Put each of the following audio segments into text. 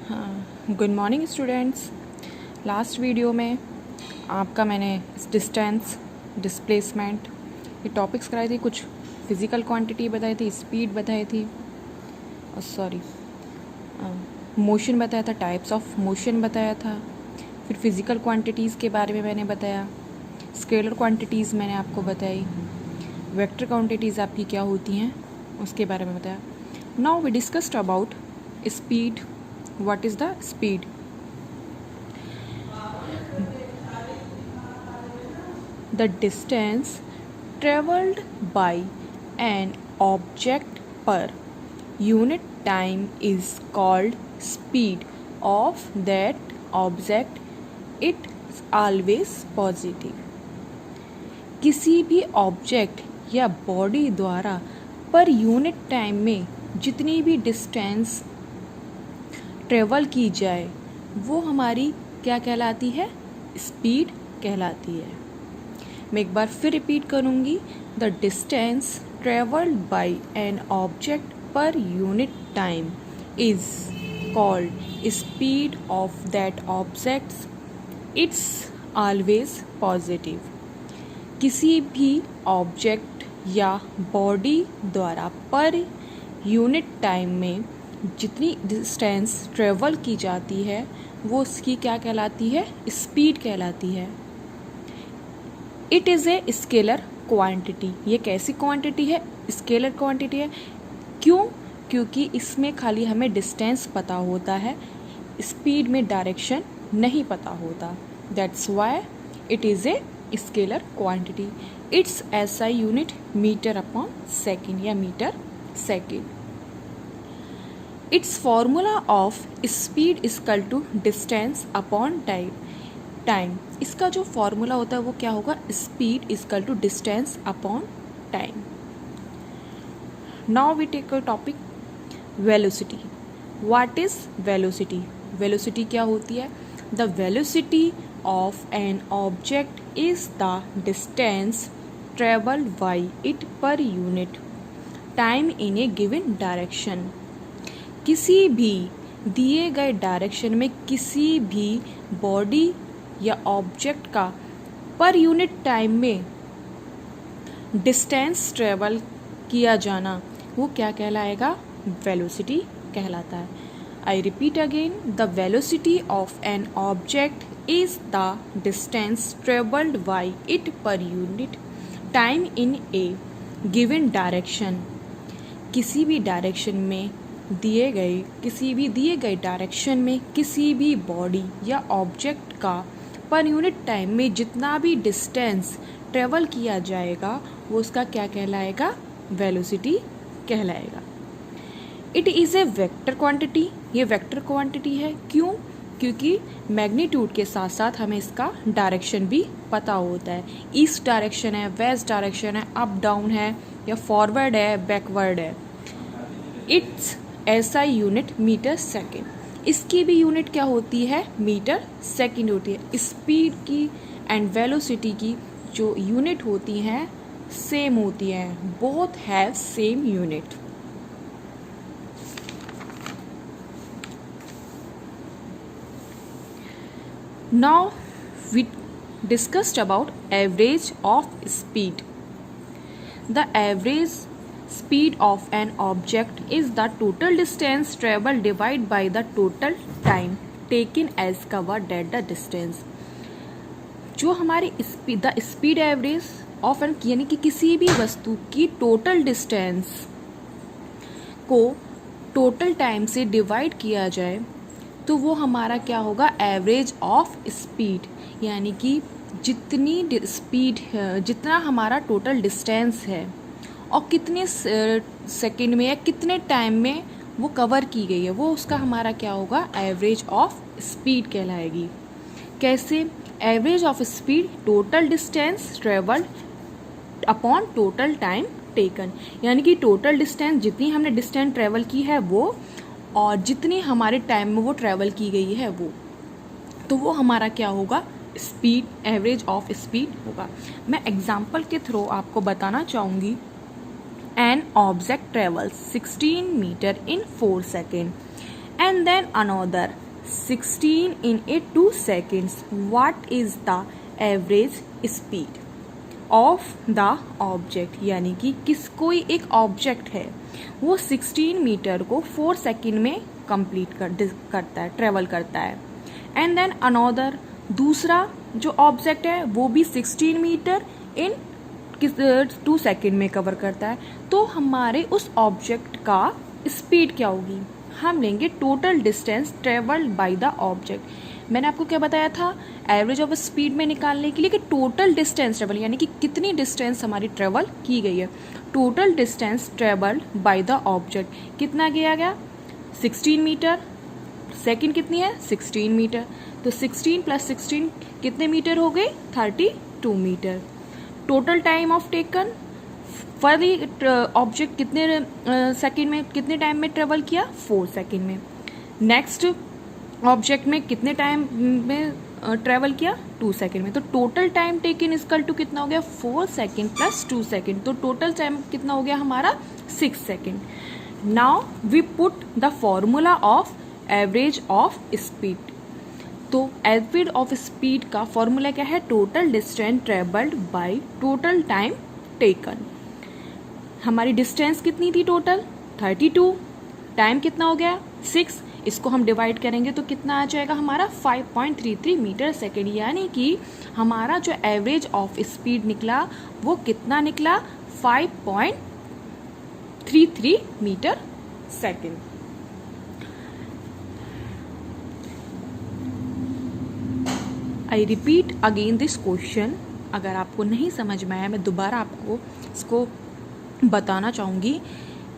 हाँ, good morning students. Last video में आपका मैंने डिस्टेंस, डिस्प्लेसमेंट ये टॉपिक्स कराई थी। कुछ फिज़िकल क्वांटिटी बताई थी, स्पीड बताई थी, और मोशन बताया था, टाइप्स ऑफ मोशन बताया था। फिर फिज़िकल क्वांटिटीज़ के बारे में मैंने बताया, स्केलर क्वांटिटीज़ मैंने आपको बताई, वेक्टर क्वांटिटीज़ आपकी क्या होती हैं उसके बारे में बताया। Now we discussed about speed. What is the speed? The distance traveled by an object per unit time is called speed of that object. It is always positive. किसी भी ऑब्जेक्ट या बॉडी द्वारा पर यूनिट टाइम में जितनी भी distance travel की जाए वो हमारी क्या कहलाती है? स्पीड कहलाती है। मैं एक बार फिर रिपीट करूँगी। The distance travelled bye an object पर unit time is called speed of that objects. It's always positive. किसी भी ऑब्जेक्ट या बॉडी द्वारा पर यूनिट टाइम में जितनी डिस्टेंस ट्रेवल की जाती है वो उसकी क्या कहलाती है? स्पीड कहलाती है. It is a scalar quantity. ये कैसी क्वांटिटी है? स्केलर क्वांटिटी है. क्यों? क्योंकि इसमें खाली हमें डिस्टेंस पता होता है, स्पीड में डायरेक्शन नहीं पता होता. That's why it is a scalar quantity. It's SI unit metre upon second या metre second. It's formula of speed equal to distance upon time. इसका जो फॉर्मूला होता है वो क्या होगा? Speed equal to distance upon time. Now we take a topic velocity. What is velocity? Velocity क्या होती है? The velocity of an object is the distance travelled by it per unit time in A given direction. किसी भी दिए गए direction में किसी भी बॉडी या ऑब्जेक्ट का पर यूनिट टाइम में डिस्टेंस ट्रेवल किया जाना वो क्या कहलाएगा? वेलोसिटी कहलाता है. आई repeat again. The velocity of an object is the distance travelled by it per unit time in A given direction. किसी भी डायरेक्शन में किसी भी दिए गए डायरेक्शन में किसी भी बॉडी या ऑब्जेक्ट का पर यूनिट टाइम में जितना भी डिस्टेंस ट्रेवल किया जाएगा वो उसका क्या कहलाएगा? वेलोसिटी कहलाएगा. It is A vector quantity. ये वेक्टर क्वांटिटी है. क्यों? क्योंकि मैग्नीट्यूड के साथ साथ हमें इसका डायरेक्शन भी पता होता है. ईस्ट डायरेक्शन है, वेस्ट डायरेक्शन है, अप डाउन है, या फॉरवर्ड है, बैकवर्ड है. It's SI unit metre second. इसकी भी यूनिट क्या होती है? मीटर सेकेंड होती है. स्पीड की एंड वेलोसिटी की जो यूनिट होती हैं सेम होती हैं. Both have same unit. Now we discussed about average of speed. The average speed of an object is the total distance traveled divided by the total time taken as covered at the distance. जो हमारी the speed average of an यानी कि किसी भी वस्तु की total distance को total time से डिवाइड किया जाए तो वो हमारा क्या होगा? Average of speed. यानी कि जितनी स्पीड जितना हमारा टोटल डिस्टेंस है और कितने सेकंड में या कितने टाइम में वो कवर की गई है वो उसका हमारा क्या होगा? एवरेज ऑफ स्पीड कहलाएगी. कैसे? Average of speed total distance travelled upon total time taken. यानी कि टोटल डिस्टेंस जितनी हमने डिस्टेंस ट्रेवल की है वो और जितनी हमारे टाइम में वो ट्रेवल की गई है वो, तो वो हमारा क्या होगा? स्पीड, एवरेज ऑफ स्पीड होगा. मैं एग्जाम्पल के थ्रू आपको बताना चाहूँगी. An object travels 16 meter in 4 seconds. and then another 16 in a 2 seconds. What is the average speed of the object? यानी कि कोई एक ऑब्जेक्ट है वो 16 मीटर को 4 सेकेंड में कंप्लीट करता है, ट्रेवल करता है. एंड देन अनदर दूसरा जो ऑब्जेक्ट है वो भी 16 मीटर इन 2 सेकेंड में कवर करता है. तो हमारे उस ऑब्जेक्ट का स्पीड क्या होगी? हम लेंगे total distance travelled by the object. मैंने आपको क्या बताया था एवरेज ऑफ स्पीड में निकालने के लिए कि टोटल डिस्टेंस ट्रेवल यानी कि कितनी डिस्टेंस हमारी ट्रेवल की गई है. Total distance travelled by the object कितना किया गया? 16 मीटर. सेकेंड कितनी है? 16 मीटर. तो 16 प्लस 16 कितने मीटर हो गए? 32 metre. Total time of taken for the object कितने सेकेंड में, कितने टाइम में ट्रेवल किया? 4 सेकेंड में. नेक्स्ट ऑब्जेक्ट में कितने टाइम में ट्रेवल किया? 2 सेकेंड में. तो total time taken equal to कितना हो गया? 4 सेकेंड प्लस 2 सेकेंड. तो टोटल टाइम कितना हो गया हमारा? 6 second. Now we put the formula of average of speed. तो एवरेज ऑफ स्पीड का फॉर्मूला क्या है? Total distance travelled by total time taken. हमारी डिस्टेंस कितनी थी टोटल? 32. टाइम कितना हो गया? 6. इसको हम डिवाइड करेंगे तो कितना आ जाएगा हमारा? 5.33 मीटर सेकेंड. यानी कि हमारा जो एवरेज ऑफ स्पीड निकला वो कितना निकला? 5.33 metre second. I repeat again this question. अगर आपको नहीं समझ में आया मैं दोबारा आपको इसको बताना चाहूँगी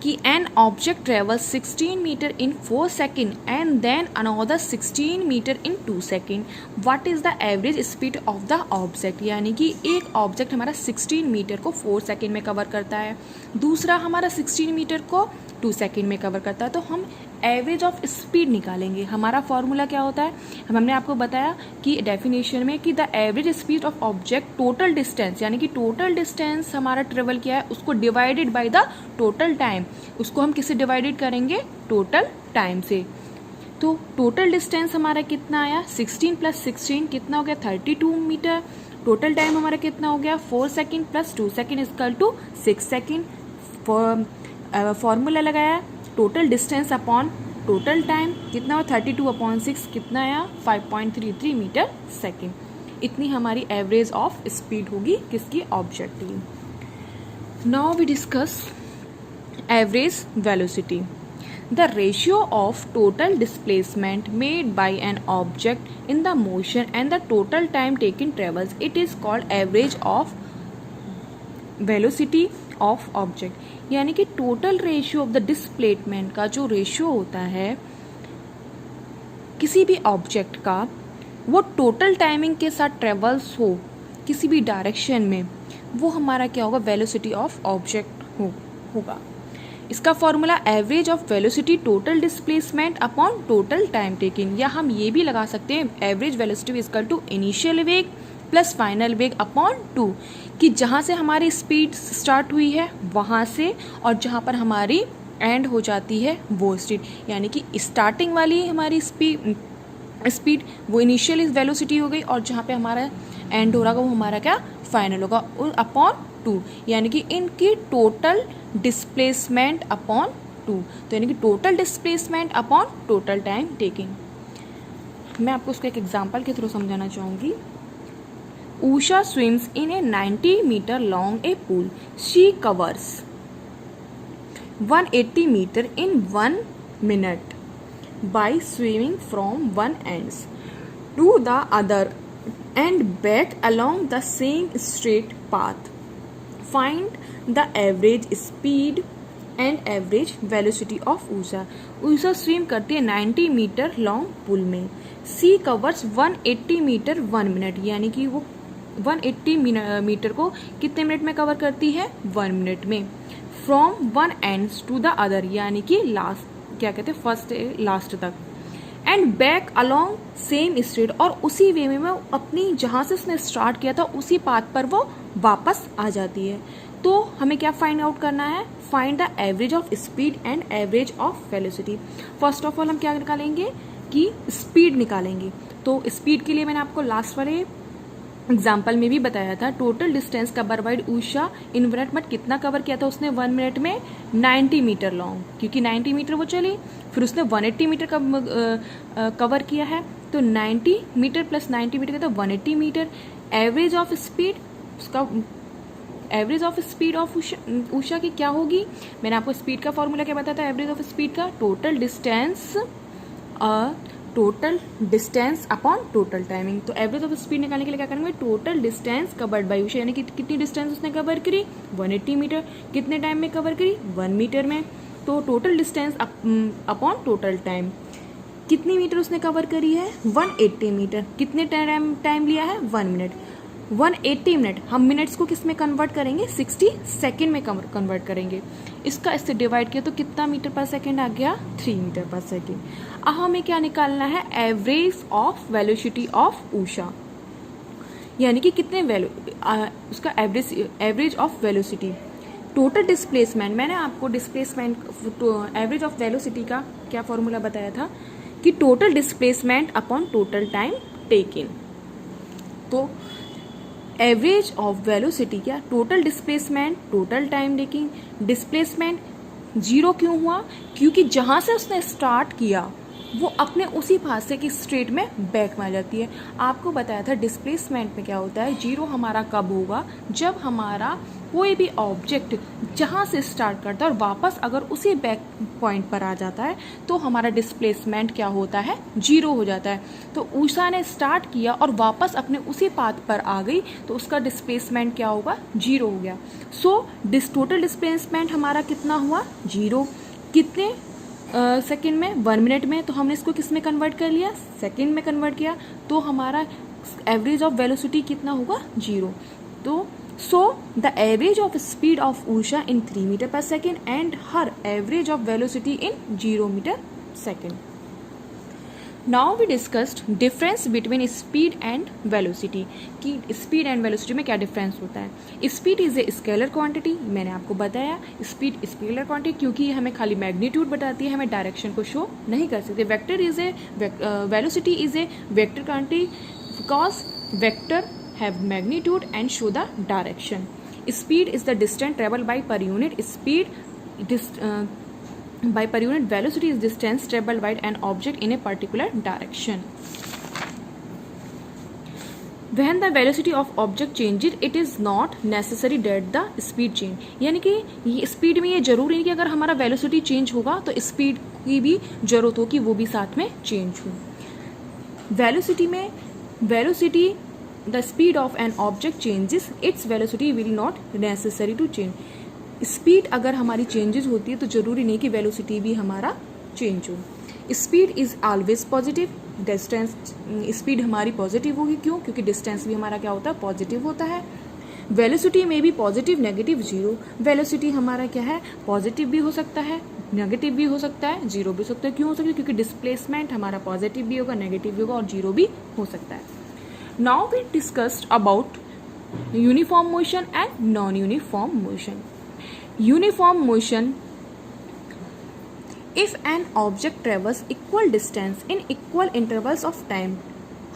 कि an object travel 16 metre in 4 second and then another 16 metre in 2 second. What is the average speed of the object? यानी कि एक ऑब्जेक्ट हमारा 16 मीटर को 4 सेकेंड में कवर करता है, दूसरा हमारा 16 मीटर को 2 सेकेंड में कवर करता है. तो हम एवरेज ऑफ स्पीड निकालेंगे. हमारा फॉर्मूला क्या होता है? हमने आपको बताया कि डेफिनेशन में कि the average speed of object total distance यानी कि टोटल डिस्टेंस हमारा ट्रेवल किया है उसको divided by the total time. उसको हम किससे डिवाइडेड करेंगे? टोटल टाइम से. तो टोटल डिस्टेंस हमारा कितना आया? 16 प्लस 16 कितना हो गया? 32 मीटर. टोटल टाइम हमारा कितना हो गया? 4 second plus 2 second equal to 6 second. Formula लगाया total distance upon total time कितना हुआ? 32/6 कितना आया? 5.33 मीटर सेकेंड. इतनी हमारी एवरेज ऑफ स्पीड होगी किसकी? ऑब्जेक्ट की. Now we discuss average velocity. The ratio of total displacement made by an object in the motion and the total time taken travels, it is called average of velocity of object. यानी कि total ratio of the displacement का जो ratio होता है किसी भी object का, वो टोटल टाइमिंग के साथ ट्रेवल्स हो किसी भी डायरेक्शन में, वो हमारा क्या होगा? वेलोसिटी ऑफ ऑब्जेक्ट होगा. इसका formula average of velocity total displacement upon total time taking. या हम ये भी लगा सकते हैं average velocity equal to initial वेग प्लस फाइनल वेग अपॉन 2, कि जहाँ से हमारी स्पीड स्टार्ट हुई है वहाँ से और जहाँ पर हमारी एंड हो जाती है वो स्पीड. यानी कि स्टार्टिंग वाली हमारी स्पीड वो इनिशियल वेलोसिटी हो गई और जहाँ पे हमारा एंड हो रहा वो हमारा क्या? फाइनल होगा अपॉन 2. यानी कि इनकी टोटल डिस्प्लेसमेंट अपॉन 2. तो यानी कि total displacement upon total time taking. मैं आपको उसको एक एग्जांपल के थ्रू समझाना चाहूँगी. Usha swims in a 90 meter long a pool. She covers 180 meter in 1 minute by swimming from one end to the other and back along the same straight path. Find the average speed and average velocity of Usha. Usha swim करती है 90 metre long pool में. She covers 180 metre 1 minute. यानी कि वो 180 metre को कितने minute में cover करती है? 1 मिनट में. From one end to the other यानी कि लास्ट क्या कहते हैं? फर्स्ट लास्ट तक. And back along same straight और उसी वे में वो अपनी जहाँ से उसने स्टार्ट किया था उसी पाथ पर वो वापस आ जाती है. तो हमें क्या फाइंड आउट करना है, find the average of speed and average of velocity. First of all हम क्या निकालेंगे कि स्पीड निकालेंगे। तो स्पीड के लिए मैंने आपको लास्ट वाले एग्जाम्पल में भी बताया था, total distance cover by Usha in minute में कितना कवर किया था उसने 1 मिनट में 90 मीटर लॉन्ग, क्योंकि 90 मीटर वो चली, फिर उसने 180 मीटर का कवर किया है, तो 90 मीटर प्लस 90 मीटर का तो 180 मीटर। एवरेज ऑफ स्पीड, उसका average of speed of Usha की क्या होगी, मैंने आपको स्पीड का फॉर्मूला क्या बताया था, एवरेज ऑफ स्पीड का total distance upon total timing. तो एवरेज ऑफ स्पीड निकालने के लिए क्या करेंगे, total distance covered by Usha, यानी कि कितनी डिस्टेंस उसने कवर करी 180 मीटर, कितने टाइम में कवर करी 1 मीटर में। तो total distance upon total time, कितनी मीटर उसने कवर करी है 180 मीटर, कितने टाइम लिया है 1 मिनट। 180 मिनट हम मिनट्स को किस में कन्वर्ट करेंगे, 60 सेकेंड में कन्वर्ट करेंगे। इसका इससे डिवाइड किया तो कितना मीटर पर सेकेंड आ गया, 3 मीटर पर सेकेंड। अब हमें क्या निकालना है, average of velocity of Usha, यानी कि कितने उसका average of velocity. Total displacement, मैंने आपको डिस्प्लेसमेंट एवरेज ऑफ वेलोसिटी का क्या फॉर्मूला बताया था कि total displacement upon total time taken. तो एवरेज ऑफ वेलोसिटी क्या, total displacement total time taking. Displacement 0 क्यों हुआ, क्योंकि जहां से उसने स्टार्ट किया वो अपने उसी पास से की स्ट्रेट में बैक में आ जाती है। आपको बताया था डिस्प्लेसमेंट में क्या होता है, 0 हमारा कब होगा, जब हमारा कोई भी ऑब्जेक्ट जहां से स्टार्ट करता है और वापस अगर उसी बैक पॉइंट पर आ जाता है तो हमारा डिस्प्लेसमेंट क्या होता है, 0 हो जाता है। तो उषा ने स्टार्ट किया और वापस अपने उसी पाथ पर आ गई तो उसका डिस्प्लेसमेंट क्या होगा, 0 हो गया। सो टोटल डिस्प्लेसमेंट हमारा कितना हुआ, 0। कितने सेकेंड में, 1 मिनट में, तो हमने इसको किस में कन्वर्ट कर लिया, सेकेंड में कन्वर्ट किया, तो हमारा एवरेज ऑफ वेलोसिटी कितना होगा, 0। तो so the average of speed of Usha in 3 metre per second and her average of velocity in 0 metre second. Now we discussed difference between speed and velocity, कि speed and velocity में क्या difference होता है। Speed is a scalar quantity, मैंने आपको बताया speed scalar quantity क्योंकि हमें खाली मैग्नीट्यूड बताती है, हमें डायरेक्शन को शो नहीं कर सकते। Vector is a velocity is a vector quantity because vector have magnitude and show the direction. Speed is the distance traveled by per unit speed. By per unit velocity is distance traveled by an object in a particular direction. When the velocity of object changes, it is not necessary that the speed change. यानी कि ये speed में ये जरूरी नहीं कि अगर हमारा वेलोसिटी चेंज होगा तो स्पीड की भी जरूरत हो कि वो भी साथ में चेंज हो। वेलोसिटी में velocity the speed of an object changes, its velocity will not necessary to change. Speed अगर हमारी चेंजेस होती है तो जरूरी नहीं कि वेलोसिटी भी हमारा चेंज हो। Speed is always positive, distance speed हमारी पॉजिटिव होगी, क्यों, क्योंकि डिस्टेंस भी हमारा क्या होता है, पॉजिटिव होता है। वेलोसिटी में भी पॉजिटिव नेगेटिव 0, वेलोसिटी हमारा क्या है, पॉजिटिव भी हो सकता है, नेगेटिव भी हो सकता है, 0 भी हो सकता है। क्यों हो सकता है, क्योंकि डिस्प्लेसमेंट हमारा पॉजिटिव भी होगा, नेगेटिव भी होगा और 0 भी हो सकता है। Now we discussed about uniform motion and non-uniform motion. Uniform motion, if an object travels equal distance in equal intervals of time,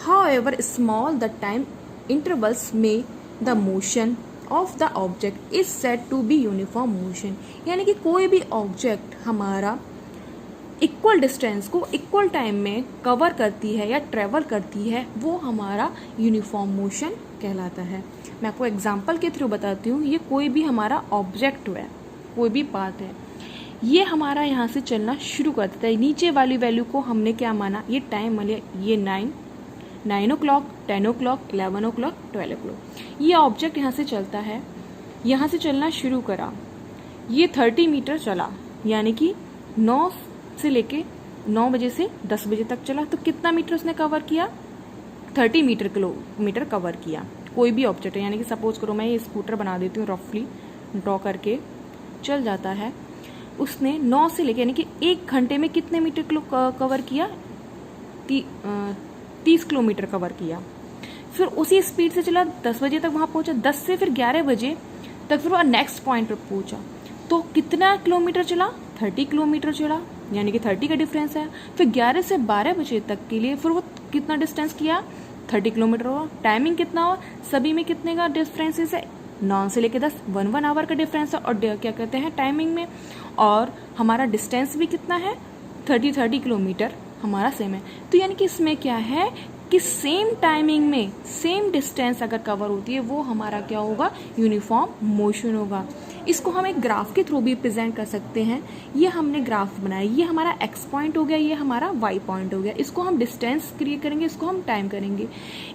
however small the time intervals may, the motion of the object is said to be uniform motion. यानी कि कोई भी object हमारा equal distance को equal time में cover करती है या ट्रेवल करती है, वो हमारा यूनिफॉर्म मोशन कहलाता है। मैं आपको एग्जांपल के थ्रू बताती हूँ। ये कोई भी हमारा ऑब्जेक्ट है, कोई भी पार्ट है, ये हमारा यहाँ से चलना शुरू कर देता है। नीचे वाली वैल्यू को हमने क्या माना, ये टाइम मान लिया, ये 9 o'clock, 10 o'clock, 11 o'clock, 12 o'clock। ये ऑब्जेक्ट यहाँ से चलता है, यहाँ से चलना शुरू करा, ये 30 मीटर चला, यानी कि 9 से लेके 9 बजे से 10 बजे तक चला, तो कितना मीटर उसने कवर किया, 30 किलोमीटर कवर किया। कोई भी ऑब्जेक्ट है, यानी कि सपोज करो मैं ये स्कूटर बना देती हूँ, रफली ड्रॉ करके चल जाता है, उसने 9 से लेके यानी कि 1 घंटे में कितने मीटर कवर किया, 30 किलोमीटर कवर किया। फिर उसी स्पीड से चला, 10 बजे तक वहाँ पहुँचा, 10 से फिर 11 बजे तब फिर वो नेक्स्ट पॉइंट पर पहुंचा तो कितना किलोमीटर चला, 30 किलोमीटर चला, यानी कि 30 का डिफरेंस है। फिर 11 से 12 बजे तक के लिए फिर वो कितना डिस्टेंस किया, 30 किलोमीटर हुआ। टाइमिंग कितना हुआ, सभी में कितने का डिफरेंसेस है, 9 से लेके 10, 1 आवर का डिफरेंस है। और क्या कहते हैं टाइमिंग में, और हमारा डिस्टेंस भी कितना है, 30 किलोमीटर हमारा सेम है। तो यानी कि इसमें क्या है कि सेम टाइमिंग में सेम डिस्टेंस अगर कवर होती है वो हमारा क्या होगा, यूनिफॉर्म मोशन होगा। इसको हम एक ग्राफ के थ्रू भी प्रेजेंट कर सकते हैं। ये हमने ग्राफ बनाया, ये हमारा एक्स पॉइंट हो गया, ये हमारा वाई पॉइंट हो गया। इसको हम डिस्टेंस क्रिएट करेंगे, इसको हम टाइम करेंगे।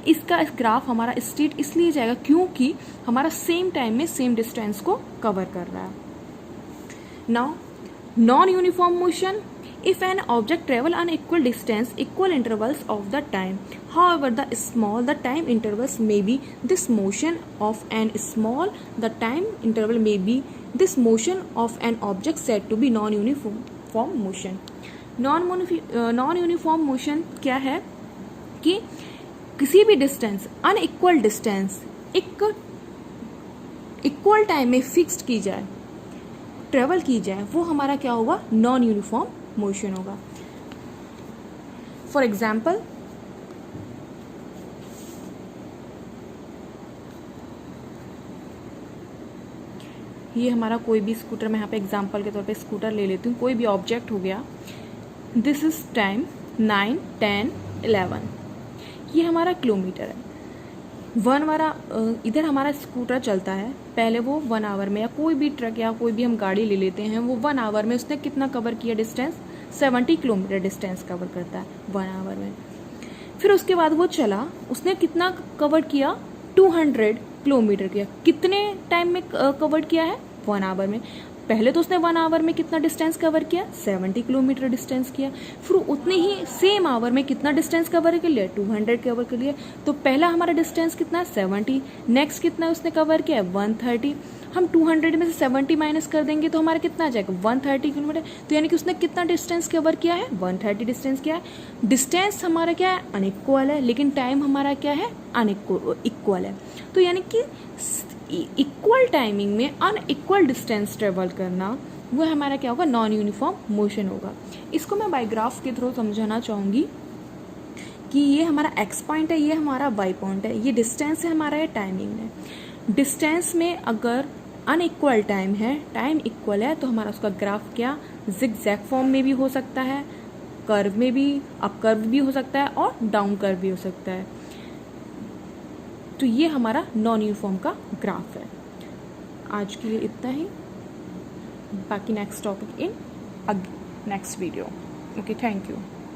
इसका ग्राफ हमारा स्ट्रेट इसलिए जाएगा क्योंकि हमारा सेम टाइम में सेम डिस्टेंस को कवर कर रहा है। Now non uniform motion, if an object travel unequal distance equal intervals of the time, however the time intervals may be this motion of an small the time interval may be this motion of an object said to be non-uniform motion. non-uniform motion क्या है कि किसी भी distance unequal distance एक equal time में fixed की जाए, travel की जाए, वो हमारा क्या होगा, नॉन यूनिफॉर्म मोशन होगा। फॉर एग्जाम्पल ये हमारा कोई भी स्कूटर, मैं यहाँ पे एग्जाम्पल के तौर पे स्कूटर ले लेती हूँ, कोई भी ऑब्जेक्ट हो गया। दिस इज टाइम 9, 10, 11, ये हमारा किलोमीटर है। 1 वाला इधर हमारा स्कूटर चलता है, पहले वो 1 आवर में, या कोई भी ट्रक या कोई भी हम गाड़ी ले लेते हैं, वो 1 आवर में उसने कितना कवर किया डिस्टेंस, 70 किलोमीटर डिस्टेंस कवर करता है 1 आवर में। फिर उसके बाद वो चला, उसने कितना कवर किया, 200 किलोमीटर किया। कितने टाइम में कवर किया है, 1 आवर में। पहले तो उसने 1 आवर में कितना डिस्टेंस कवर किया, 70 किलोमीटर डिस्टेंस किया। फिर उतने ही सेम आवर में कितना डिस्टेंस कवर कर लिया, 200 कवर कर लिया। तो पहला हमारा डिस्टेंस कितना है, 70। नेक्स्ट कितना उसने कवर किया, 130। हम 200 में से 70 माइनस कर देंगे तो हमारा कितना आ जाएगा, 130 किलोमीटर। तो यानी कि उसने कितना डिस्टेंस कवर किया है, 130 डिस्टेंस किया है। डिस्टेंस हमारा क्या है, अनइक्वल है, लेकिन टाइम हमारा क्या है, इक्वल है। तो यानी कि इक्वल टाइमिंग में अनइक्वल डिस्टेंस ट्रेवल करना, वो हमारा क्या होगा, नॉन यूनिफॉर्म मोशन होगा। इसको मैं बाय ग्राफ के थ्रू समझाना चाहूँगी कि ये हमारा एक्स पॉइंट है, ये हमारा वाई पॉइंट है, ये डिस्टेंस है हमारा, ये टाइमिंग है। डिस्टेंस में अगर अनइक्वल टाइम है, टाइम इक्वल है, तो हमारा उसका ग्राफ क्या, जिगजैग फॉर्म में भी हो सकता है, कर्व में भी, अप कर्व भी हो सकता है, और डाउन कर्व भी हो सकता है। तो ये हमारा नॉन यूनिफॉर्म का ग्राफ है। आज के लिए इतना ही, बाकी next topic in next video. Okay, thank you.